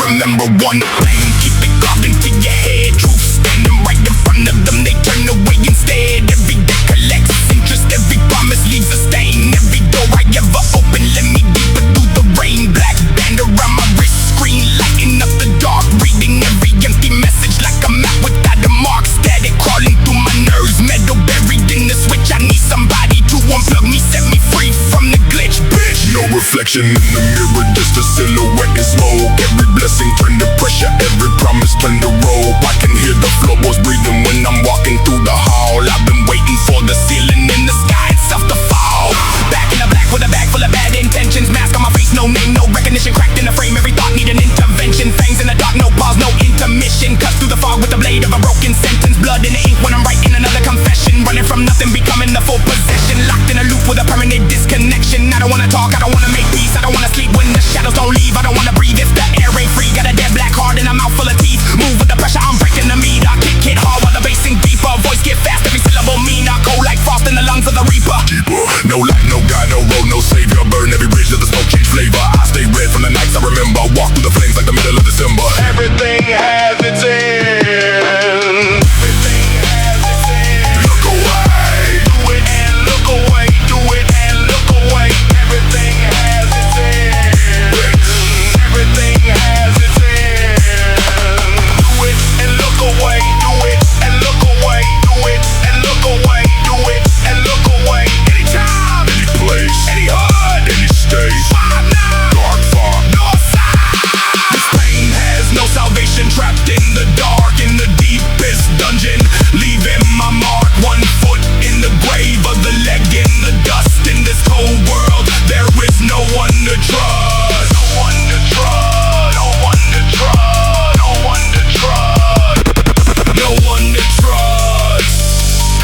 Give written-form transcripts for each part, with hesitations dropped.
Remember one thing, keep it carved into your head. Truth standing right in front of them, they turn away instead. Every day collects interest, every promise leaves a stain. Every door I ever open, let me deeper through the rain. Black band around my wrist, screen lighting up the dark. Reading every empty message like a map without a mark. Static crawling through my nerves, metal buried in the switch. I need somebody to unplug me, set me free from the glitch, bitch. No reflection in the mirror, just a silhouette in smoke. Every blessing turned to pressure, every promise turned to rope. I can hear the floorboards breathing when I'm walking through the hall. I've been waiting for the ceiling in the sky itself to fall. Back in the black with a bag full of bad intentions. Mask on my face, no name, no recognition. Cracked in the frame, every thought need an intervention. Fangs in the dark, no pause, no intermission. Cuts through the fog with the blade of a broken sentence. Blood in the ink when I'm writing another confession. Running from nothing, becoming the full possession. Locked in a loop with a permanent disconnection. I don't wanna talk, I don't wanna make peace, I don't wanna sleep when the shadows don't leave. I don't wanna breathe if the air ain't free. Got a dead black heart and a mouth full of teeth. Move with the pressure, I'm breaking the meter. Kick it hard while the bass sing deeper. Voice get fast, every syllable mean. I cold like frost in the lungs of the reaper. Deeper, no light, no God, no road, no savior. Burn every bridge till the smoke change flavor. I stay red from the nights I remember. Walk through the flames like the middle of December. Everything has its end. Everything has its end. Look away, Do it and look away. Do it and look away. Everything has its end. Everything has its end. Do it and look away. Do it and look away. Do it and look away. Do it and look away. Anytime, any place, any hood, any state. five now, Dark far, north side. This pain has no salvation. Trapped in the dark, in the deepest dungeon, leaving my mark. 1 foot in the grave, other leg in the dust. In this cold world, there is no one to trust. No one to trust. No one to trust. No one to trust. No one to trust.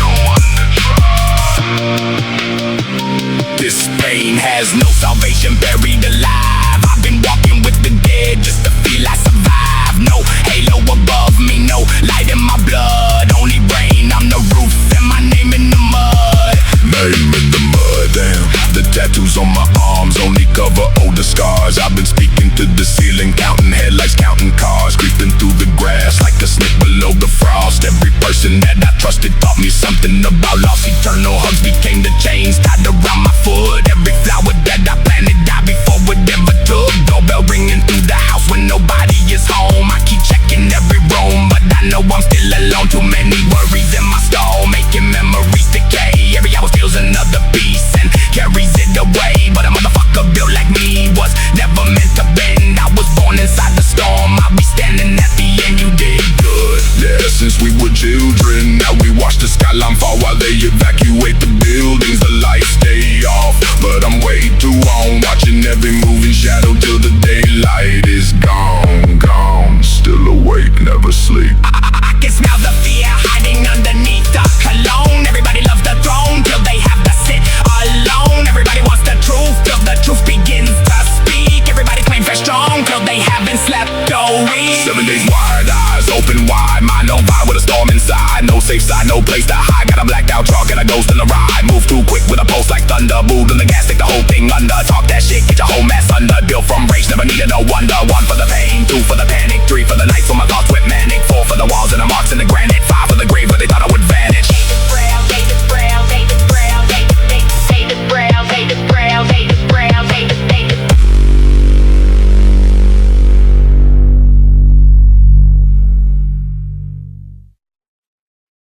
No one to trust. This pain has no salvation, buried alive. I've been walking with the dead just to feel I survive. No halo above me, no light in my blood. Only rain, I'm the roof and my name in the mud. name in the mud. Damn, the tattoos on my arms only cover older scars. I've been speaking to the ceiling, counting headlights, counting cars, creeping through the grass like a snake below the frost. Every person that I trusted taught me something about loss. Eternal hugs became the chains tied around my foot. Every flower that I planted died before it ever took. Doorbell ringing through the house when nobody is home. I keep checking every room, but I know I'm still alone. Too many worries in my stall, making memories decay. Every hour steals another piece and carries it away. But a motherfucker built like me was never meant to bend. I was born inside the storm, I'll be standing at the end. You did good, yeah, since we were children. Now we watch the skyline fall while they evacuate the buildings. The lights stay off, but I'm way too on, watching every moving shadow till the daylight is gone, gone. Still awake, never sleep. I can smell the fear hiding underneath the cologne. Everybody loves the throne till they have to sit alone. Everybody wants the truth till the truth begins to speak. Everybody claims they're strong till they haven't slept all week. 7 days wide, eyes open wide, mind on fire with a storm inside. No safe side, no place to hide. Got a blacked out truck and a ghost in the ride. Move too quick with a pulse like thunder. Move to the gas, take the whole thing under. Talk that shit, get your whole mess under. Built from rage, never needed no wonder. 1 for the pain, 2 for the panic, 3 for the